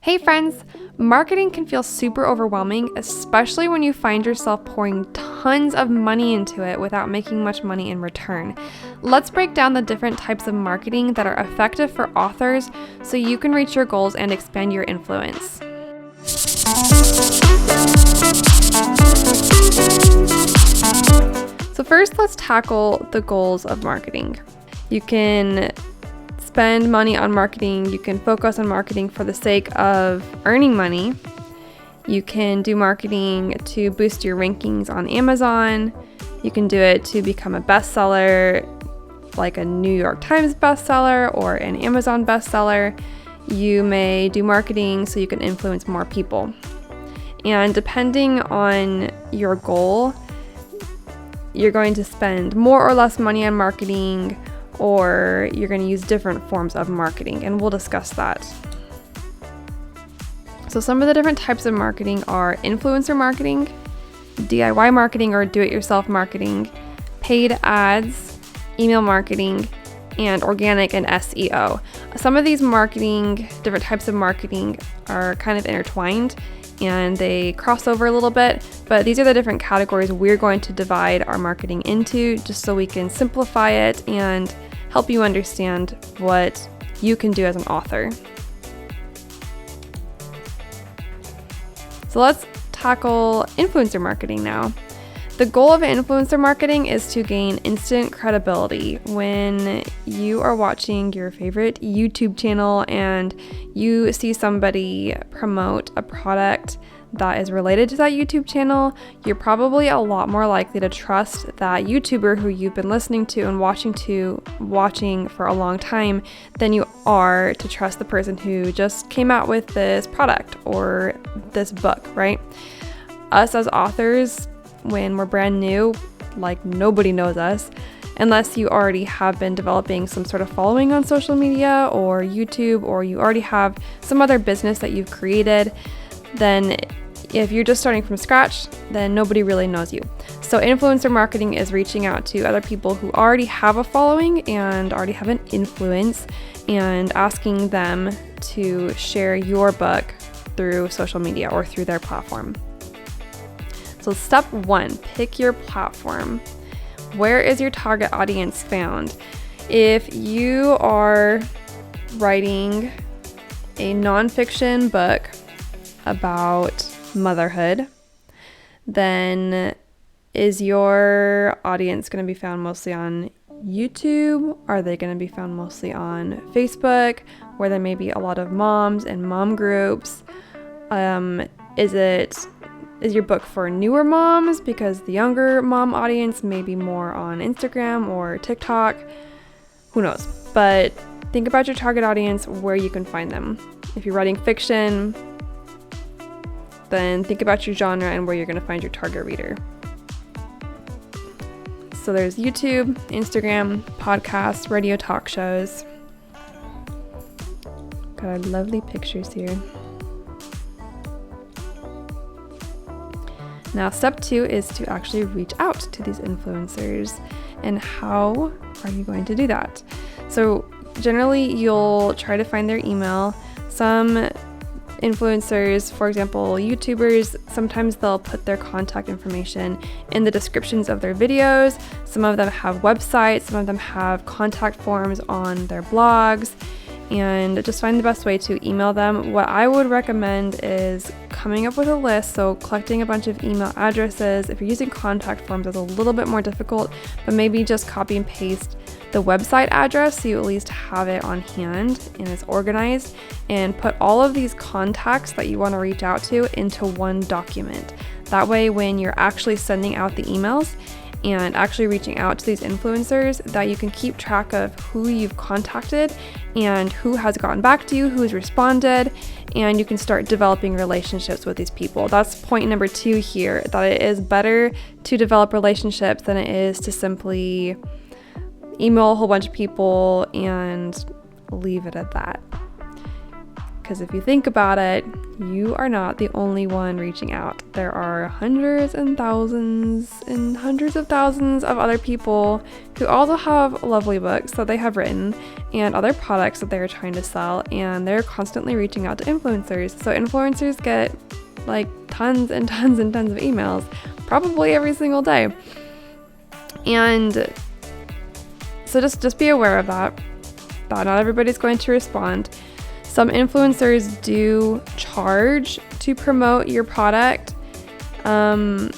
Hey friends, marketing can feel super overwhelming, especially when you find yourself pouring tons of money into it without making much money in return. Let's break down the different types of marketing that are effective for authors so you can reach your goals and expand your influence. So first, let's tackle the goals of marketing. You can spend money on marketing, you can focus on marketing for the sake of earning money. You can do marketing to boost your rankings on Amazon. You can do it to become a bestseller, like a New York Times bestseller or an Amazon bestseller. You may do marketing so you can influence more people. And depending on your goal, you're going to spend more or less money on marketing, or you're going to use different forms of marketing, and we'll discuss that. So some of the different types of marketing are influencer marketing, DIY marketing or do-it-yourself marketing, paid ads, email marketing, and organic and SEO. Some of these different types of marketing are kind of intertwined and they cross over a little bit, but these are the different categories we're going to divide our marketing into just so we can simplify it and help you understand what you can do as an author. So let's tackle influencer marketing now. The goal of influencer marketing is to gain instant credibility. When you are watching your favorite YouTube channel and you see somebody promote a product that is related to that YouTube channel, you're probably a lot more likely to trust that YouTuber who you've been listening to and watching for a long time than you are to trust the person who just came out with this product or this book, right? Us as authors, when we're brand new, like nobody knows us, unless you already have been developing some sort of following on social media or YouTube, or you already have some other business that you've created, then if you're just starting from scratch, then nobody really knows you. So influencer marketing is reaching out to other people who already have a following and already have an influence and asking them to share your book through social media or through their platform. So step 1, pick your platform. Where is your target audience found? If you are writing a nonfiction book about motherhood, then is your audience going to be found mostly on YouTube? Are they going to be found mostly on Facebook, where there may be a lot of moms and mom groups? Is your book for newer moms because the younger mom audience may be more on Instagram or TikTok? Who knows? But think about your target audience, where you can find them. If you're writing fiction, then think about your genre and where you're going to find your target reader. So there's YouTube, Instagram, podcasts, radio talk shows. Got lovely pictures here. Now, step 2 is to actually reach out to these influencers. And how are you going to do that? So generally, you'll try to find their email. Some influencers, for example, YouTubers, sometimes they'll put their contact information in the descriptions of their videos. Some of them have websites, some of them have contact forms on their blogs, and just find the best way to email them. What I would recommend is coming up with a list, so collecting a bunch of email addresses. If you're using contact forms, it's a little bit more difficult, but maybe just copy and paste the website address so you at least have it on hand and it's organized, and put all of these contacts that you want to reach out to into one document. That way, when you're actually sending out the emails and actually reaching out to these influencers, that you can keep track of who you've contacted and who has gotten back to you, who has responded, and you can start developing relationships with these people. That's point number 2 here, that it is better to develop relationships than it is to simply email a whole bunch of people and leave it at that. Because if you think about it, you are not the only one reaching out. There are hundreds and hundreds of thousands of other people who also have lovely books that they have written and other products that they're trying to sell, and they're constantly reaching out to influencers. So influencers get like tons and tons and tons of emails, probably every single day. And so just be aware of that not everybody's going to respond. Some influencers do charge to promote your product. Some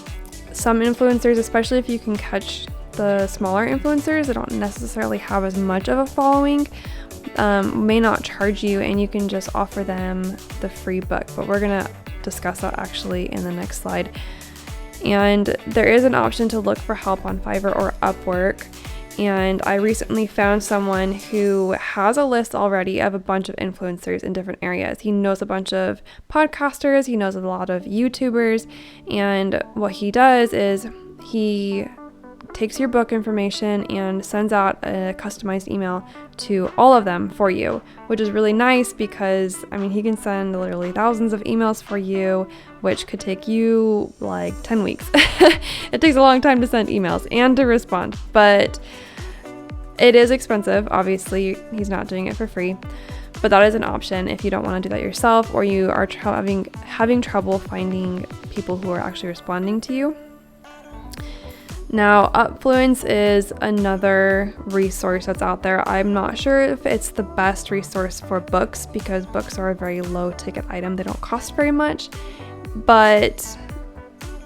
influencers, especially if you can catch the smaller influencers that don't necessarily have as much of a following, may not charge you, and you can just offer them the free book. But we're going to discuss that actually in the next slide. And there is an option to look for help on Fiverr or Upwork. And I recently found someone who has a list already of a bunch of influencers in different areas. He knows a bunch of podcasters, he knows a lot of YouTubers, and what he does is he takes your book information and sends out a customized email to all of them for you, which is really nice because, I mean, he can send literally thousands of emails for you, which could take you like 10 weeks. It takes a long time to send emails and to respond, but it is expensive. Obviously, he's not doing it for free, but that is an option if you don't want to do that yourself, or you are having trouble finding people who are actually responding to you. Now, Upfluence is another resource that's out there. I'm not sure if it's the best resource for books because books are a very low ticket item. They don't cost very much, but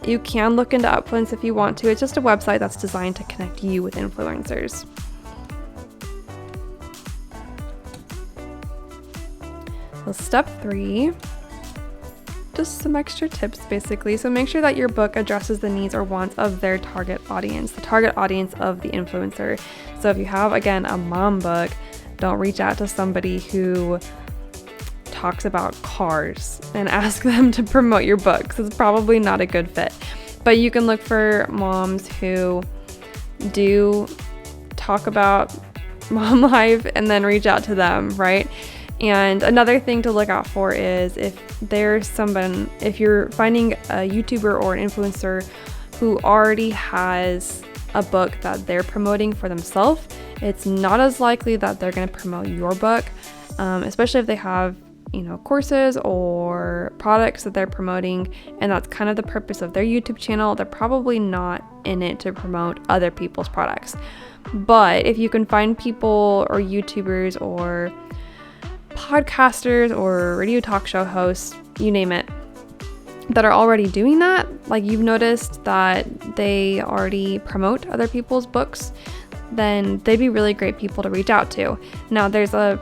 you can look into Upfluence if you want to. It's just a website that's designed to connect you with influencers. So step 3, just some extra tips basically. So make sure that your book addresses the needs or wants of their target audience, the target audience of the influencer. So if you have, again, a mom book, don't reach out to somebody who talks about cars and ask them to promote your book, because it's probably not a good fit. But you can look for moms who do talk about mom life and then reach out to them, right? And another thing to look out for is if you're finding a YouTuber or an influencer who already has a book that they're promoting for themselves, it's not as likely that they're going to promote your book, especially if they have, courses or products that they're promoting, and that's kind of the purpose of their YouTube channel. They're probably not in it to promote other people's products. But if you can find people or YouTubers or podcasters or radio talk show hosts, you name it, that are already doing that, like you've noticed that they already promote other people's books, then they'd be really great people to reach out to. Now, there's a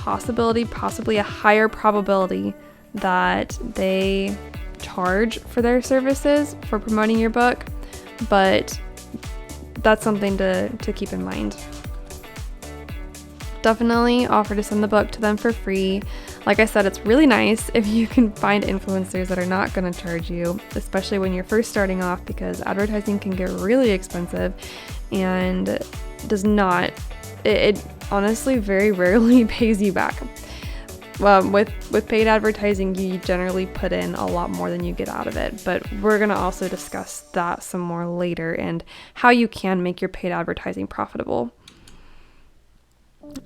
possibly a higher probability that they charge for their services for promoting your book, but that's something to keep in mind. Definitely offer to send the book to them for free. Like I said, it's really nice if you can find influencers that are not going to charge you, especially when you're first starting off, because advertising can get really expensive and it honestly very rarely pays you back. With paid advertising, you generally put in a lot more than you get out of it, but we're going to also discuss that some more later and how you can make your paid advertising profitable.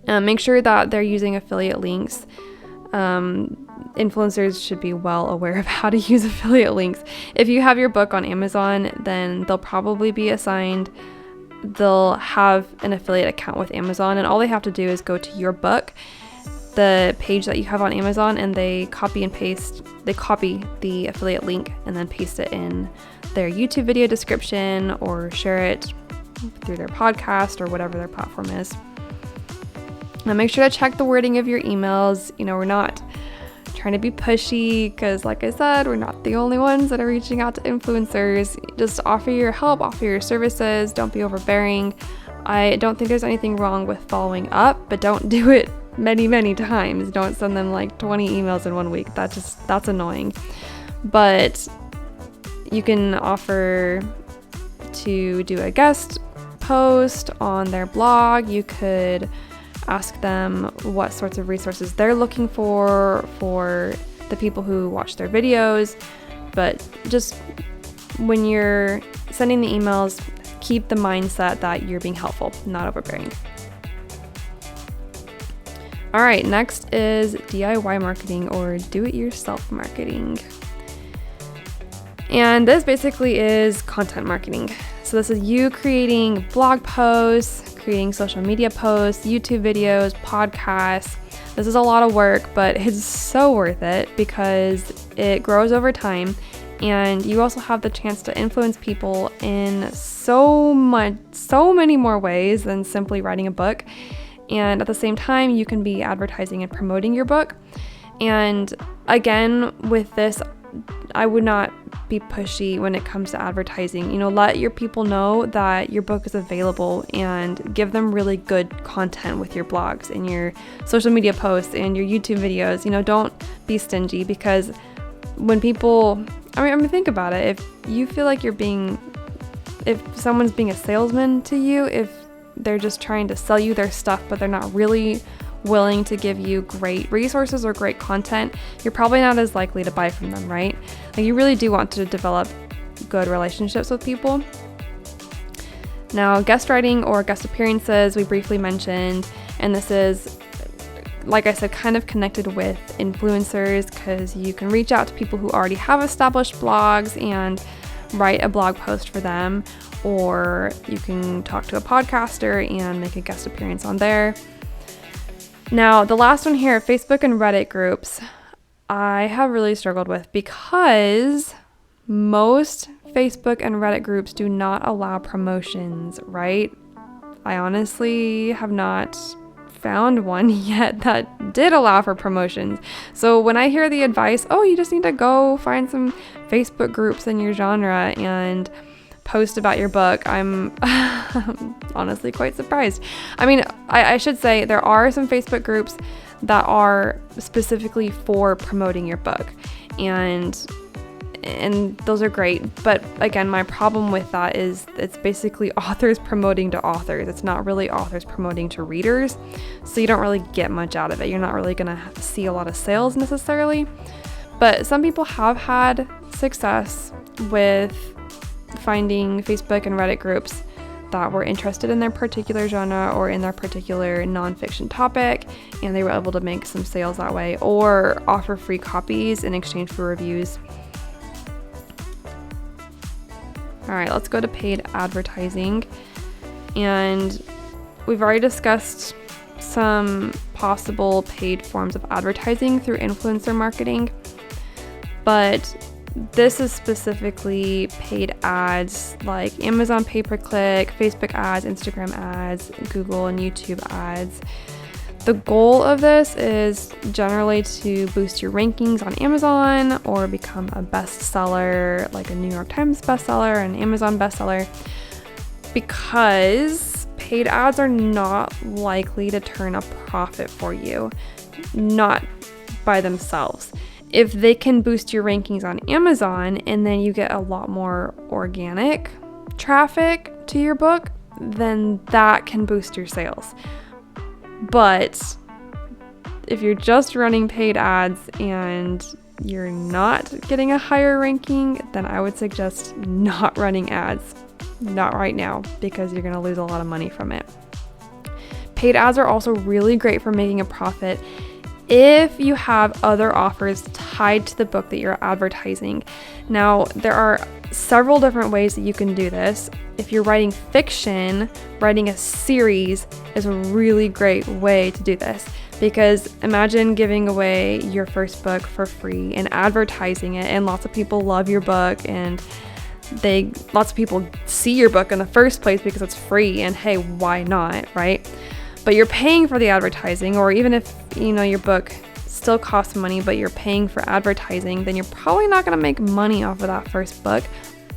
Make sure that they're using affiliate links. Influencers should be well aware of how to use affiliate links. If you have your book on Amazon, then they'll probably be assigned. They'll have an affiliate account with Amazon, and all they have to do is go to your book, the page that you have on Amazon, and they copy the affiliate link and then paste it in their YouTube video description or share it through their podcast or whatever their platform is. Now make sure to check the wording of your emails. We're not trying to be pushy because, like I said, we're not the only ones that are reaching out to influencers. Just offer your help, offer your services. Don't be overbearing. I don't think there's anything wrong with following up, but don't do it many, many times. Don't send them like 20 emails in 1 week. That's annoying. But you can offer to do a guest post on their blog. You could Ask them what sorts of resources they're looking for the people who watch their videos. But just when you're sending the emails, keep the mindset that you're being helpful, not overbearing. All right, next is DIY marketing or do-it-yourself marketing. And this basically is content marketing. So this is you creating blog posts, creating social media posts, YouTube videos, podcasts. This is a lot of work, but it's so worth it because it grows over time. And you also have the chance to influence people in so many more ways than simply writing a book. And at the same time, you can be advertising and promoting your book. And again, with this, I would not be pushy when it comes to advertising. Let your people know that your book is available and give them really good content with your blogs and your social media posts and your YouTube videos. Don't be stingy, because when people, think about it. If you feel like if someone's being a salesman to you, if they're just trying to sell you their stuff, but they're not really willing to give you great resources or great content, you're probably not as likely to buy from them, right? Like, you really do want to develop good relationships with people. Now, guest writing or guest appearances, we briefly mentioned, and this is, like I said, kind of connected with influencers, because you can reach out to people who already have established blogs and write a blog post for them, or you can talk to a podcaster and make a guest appearance on there. Now, the last one here, Facebook and Reddit groups, I have really struggled with, because most Facebook and Reddit groups do not allow promotions, right? I honestly have not found one yet that did allow for promotions. So when I hear the advice, you just need to go find some Facebook groups in your genre and post about your book, I'm honestly quite surprised. I should say there are some Facebook groups that are specifically for promoting your book, and those are great. But again, my problem with that is it's basically authors promoting to authors. It's not really authors promoting to readers, so you don't really get much out of it. You're not really gonna see a lot of sales necessarily. But some people have had success with finding Facebook and Reddit groups that were interested in their particular genre or in their particular nonfiction topic, and they were able to make some sales that way, or offer free copies in exchange for reviews. All right, let's go to paid advertising. And we've already discussed some possible paid forms of advertising through influencer marketing, but this is specifically paid ads like Amazon pay-per-click, Facebook ads, Instagram ads, Google and YouTube ads. The goal of this is generally to boost your rankings on Amazon or become a bestseller, like a New York Times bestseller, an Amazon bestseller, because paid ads are not likely to turn a profit for you, not by themselves. If they can boost your rankings on Amazon and then you get a lot more organic traffic to your book, then that can boost your sales. But if you're just running paid ads and you're not getting a higher ranking, then I would suggest not running ads. Not right now, because you're going to lose a lot of money from it. Paid ads are also really great for making a profit if you have other offers tied to the book that you're advertising. Now, there are several different ways that you can do this. If you're writing fiction, writing a series is a really great way to do this, because imagine giving away your first book for free and advertising it, and lots of people love your book, and lots of people see your book in the first place because it's free, and hey, why not, right? But you're paying for the advertising, or even if your book still costs money but you're paying for advertising, then you're probably not going to make money off of that first book.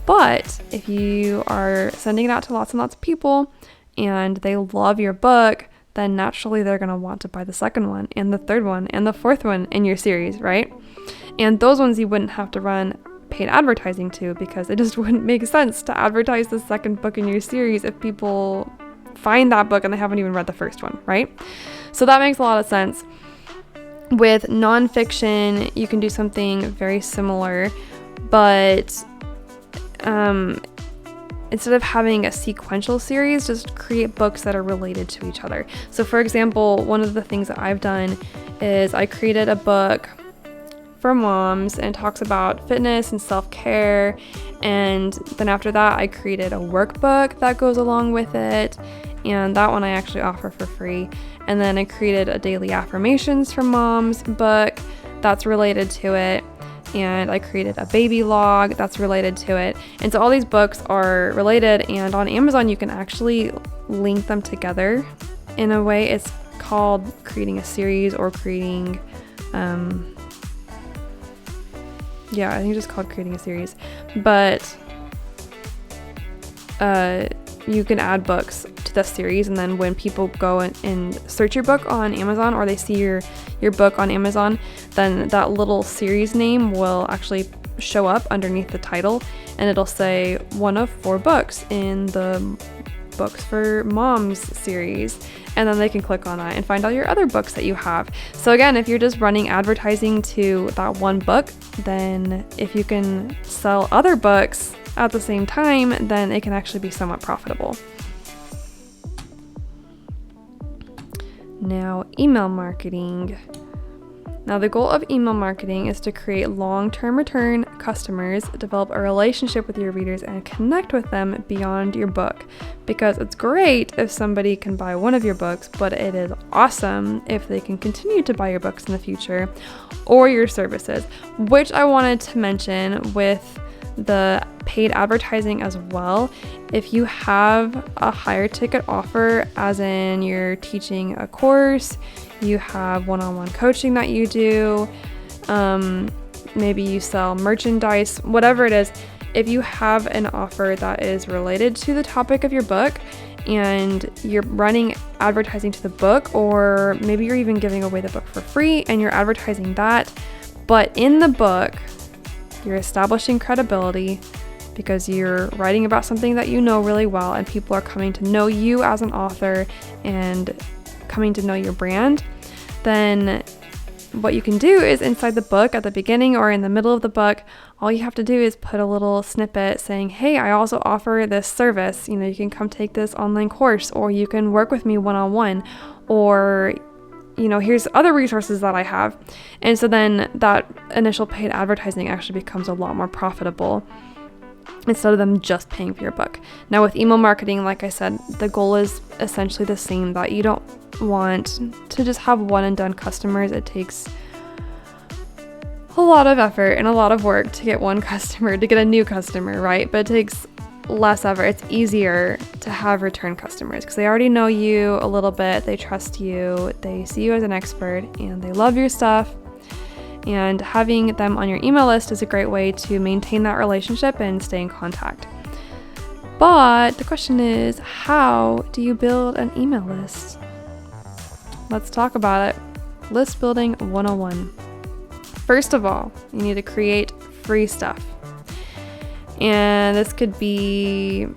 But if you are sending it out to lots and lots of people and they love your book, then naturally they're going to want to buy the second one and the third one and the fourth one in your series, right? And those ones you wouldn't have to run paid advertising to, because it just wouldn't make sense to advertise the second book in your series if people find that book and they haven't even read the first one, right? So that makes a lot of sense. With nonfiction, you can do something very similar, but instead of having a sequential series, just create books that are related to each other. So for example, one of the things that I've done is I created a book for moms and talks about fitness and self-care, and then after that I created a workbook that goes along with it, and that one I actually offer for free. And then I created a daily affirmations for moms book that's related to it, and I created a baby log that's related to it. And so all these books are related, and on Amazon you can actually link them together in a way. It's called creating a series or creating I think it's just called creating a series. But you can add books to the series, and then when people go and search your book on Amazon, or they see your book on Amazon, then that little series name will actually show up underneath the title, and it'll say 1 of 4 books in the Books for Moms series, and then they can click on that and find all your other books that you have. So again, if you're just running advertising to that one book, then if you can sell other books at the same time, then it can actually be somewhat profitable. Now, email marketing. Now, the goal of email marketing is to create long-term return customers, develop a relationship with your readers, and connect with them beyond your book. Because it's great if somebody can buy one of your books, but it is awesome if they can continue to buy your books in the future or your services, which I wanted to mention with the paid advertising as well. If you have a higher ticket offer, as in you're teaching a course, you have one-on-one coaching that you do, maybe you sell merchandise, whatever it is, if you have an offer that is related to the topic of your book and you're running advertising to the book, or maybe you're even giving away the book for free and you're advertising that, but in the book you're establishing credibility because you're writing about something that you know really well, and people are coming to know you as an author and coming to know your brand, then what you can do is inside the book at the beginning or in the middle of the book, all you have to do is put a little snippet saying, hey, I also offer this service. You can come take this online course, or you can work with me one-on-one, or here's other resources that I have. And so then that initial paid advertising actually becomes a lot more profitable instead of them just paying for your book. Now with email marketing, like I said, the goal is essentially the same, that you don't want to just have one and done customers. It takes a lot of effort and a lot of work to get one customer, to get a new customer, right? But it takes less effort. It's easier to have return customers because they already know you a little bit, they trust you, they see you as an expert, and they love your stuff. And having them on your email list is a great way to maintain that relationship and stay in contact. But the question is, how do you build an email list? Let's talk about it. List building 101. First of all, you need to create free stuff. And this could be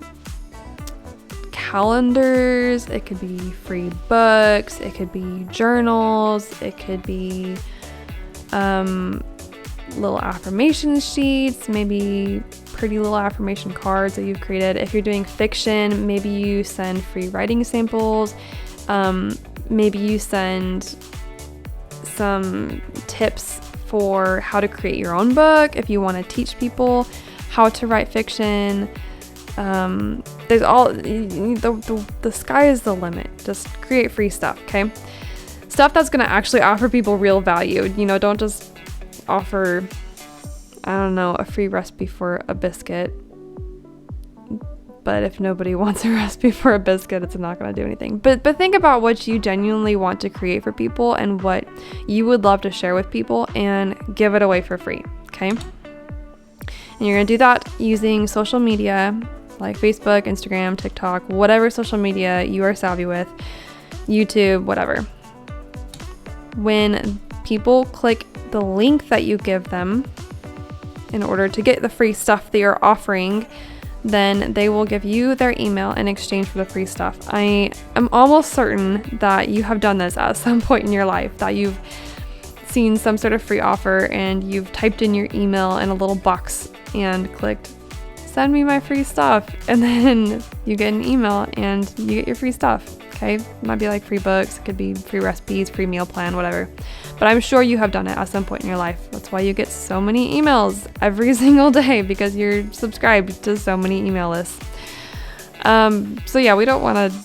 calendars, it could be free books, it could be journals, it could be little affirmation sheets, maybe pretty little affirmation cards that you've created. If you're doing fiction, maybe you send free writing samples. Maybe you send some tips for how to create your own book if you want to teach people how to write fiction. There's all the sky is the limit. Just create free stuff, okay? Stuff that's going to actually offer people real value. Don't just offer, a free recipe for a biscuit. But if nobody wants a recipe for a biscuit, it's not going to do anything. But think about what you genuinely want to create for people and what you would love to share with people, and give it away for free, okay? And you're going to do that using social media like Facebook, Instagram, TikTok, whatever social media you are savvy with, YouTube, whatever. When people click the link that you give them in order to get the free stuff that you're offering, then they will give you their email in exchange for the free stuff. I am almost certain that you have done this at some point in your life, that you've seen some sort of free offer and you've typed in your email in a little box and clicked send me my free stuff, and then you get an email and you get your free stuff. Okay, it might be like free books, it could be free recipes, free meal plan, whatever. But I'm sure you have done it at some point in your life. That's why you get so many emails every single day, because you're subscribed to so many email lists. So yeah, we don't want to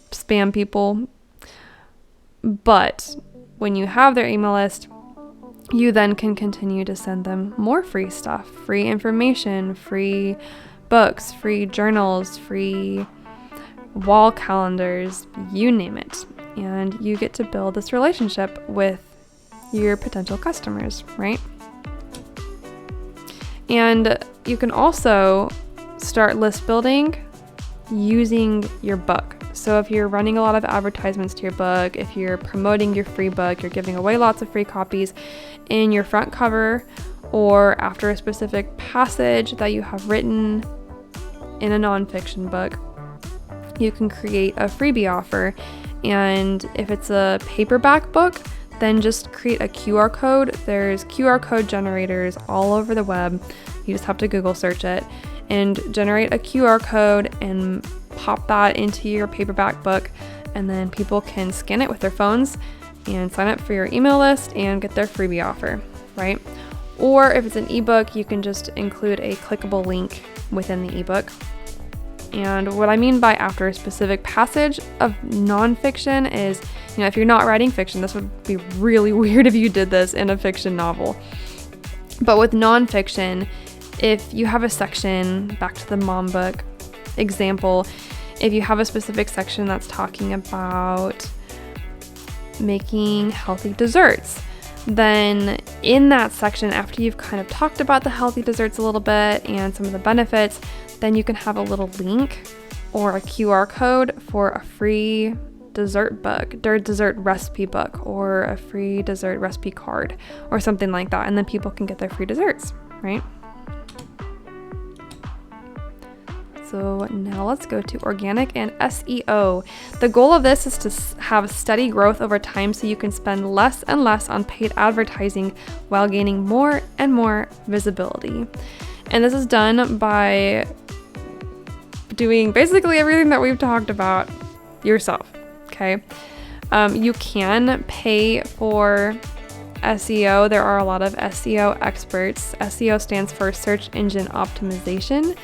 spam people, but when you have their email list, you then can continue to send them more free stuff, free information, free books, free journals, free wall calendars, you name it. And you get to build this relationship with your potential customers, right? And you can also start list building using your book. So if you're running a lot of advertisements to your book, if you're promoting your free book, you're giving away lots of free copies in your front cover or after a specific passage that you have written in a nonfiction book, you can create a freebie offer. And if it's a paperback book, then just create a QR code. There's QR code generators all over the web. You just have to Google search it and generate a QR code and pop that into your paperback book, and then people can scan it with their phones and sign up for your email list and get their freebie offer, right? Or if it's an ebook, you can just include a clickable link within the ebook. And what I mean by after a specific passage of nonfiction is, if you're not writing fiction, this would be really weird if you did this in a fiction novel. But with nonfiction, if you have a section, back to the mom book example, if you have a specific section that's talking about making healthy desserts, then in that section, after you've kind of talked about the healthy desserts a little bit and some of the benefits, then you can have a little link or a QR code for a free dessert book, or dessert recipe book, or a free dessert recipe card or something like that. And then people can get their free desserts, right? So now let's go to organic and SEO. The goal of this is to have steady growth over time so you can spend less and less on paid advertising while gaining more and more visibility. And this is done by doing basically everything that we've talked about yourself, okay? You can pay for SEO. There are a lot of SEO experts. SEO stands for search engine optimization.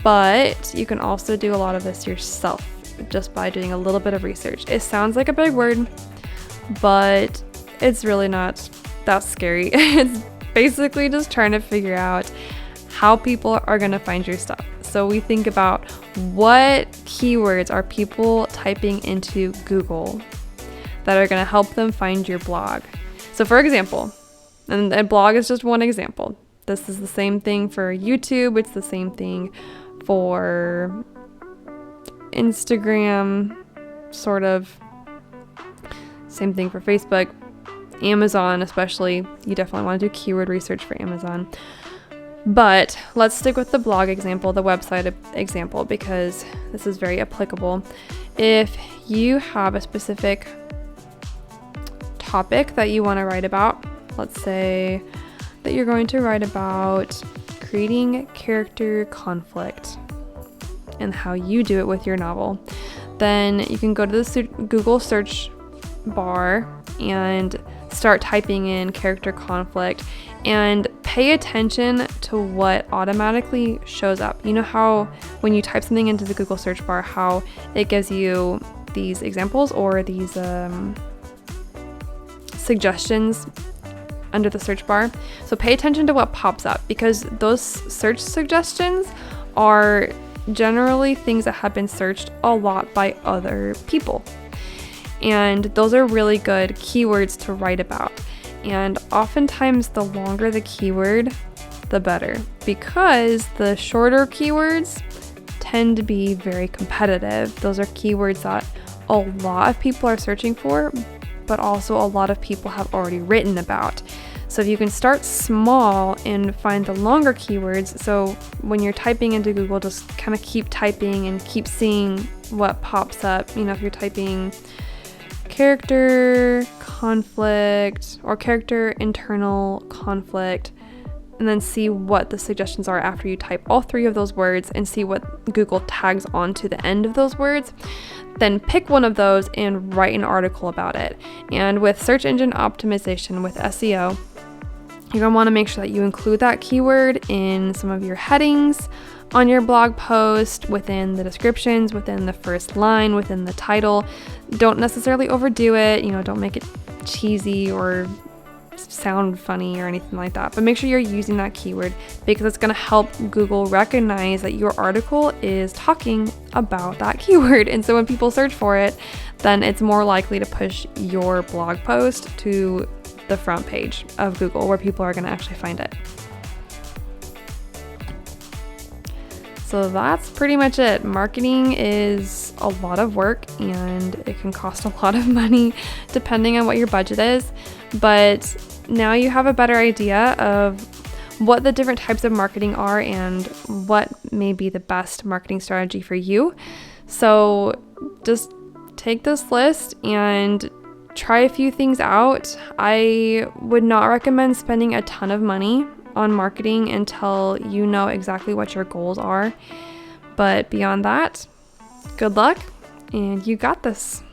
But you can also do a lot of this yourself just by doing a little bit of research. It sounds like a big word, but it's really not that scary. It's basically just trying to figure out how people are going to find your stuff. So we think about what keywords are people typing into Google that are going to help them find your blog. So for example, and a blog is just one example. This is the same thing for YouTube. It's the same thing for Instagram, sort of. Same thing for Facebook. Amazon especially. You definitely want to do keyword research for Amazon. But let's stick with the blog example, the website example, because this is very applicable. If you have a specific topic that you want to write about, let's say that you're going to write about creating character conflict and how you do it with your novel, then you can go to the Google search bar and start typing in character conflict and pay attention to what automatically shows up. You know how when you type something into the Google search bar, how it gives you these examples or these suggestions under the search bar? So pay attention to what pops up, because those search suggestions are generally things that have been searched a lot by other people. And those are really good keywords to write about. And oftentimes the longer the keyword, the better, because the shorter keywords tend to be very competitive. Those are keywords that a lot of people are searching for, but also a lot of people have already written about. So if you can start small and find the longer keywords, so when you're typing into Google, just kind of keep typing and keep seeing what pops up. You know, if you're typing character conflict or character internal conflict, and then see what the suggestions are after you type all 3 of those words and see what Google tags onto the end of those words, then pick one of those and write an article about it. And with search engine optimization, with SEO, you're going to want to make sure that you include that keyword in some of your headings on your blog post, within the descriptions, within the first line, within the title. Don't necessarily overdo it, you know, don't make it cheesy or sound funny or anything like that, but make sure you're using that keyword, because it's going to help Google recognize that your article is talking about that keyword. And so when people search for it, then it's more likely to push your blog post to the front page of Google, where people are going to actually find it. So that's pretty much it. Marketing is a lot of work, and it can cost a lot of money depending on what your budget is. But now you have a better idea of what the different types of marketing are and what may be the best marketing strategy for you. So just take this list and try a few things out. I would not recommend spending a ton of money on marketing until you know exactly what your goals are. But beyond that, good luck, and you got this.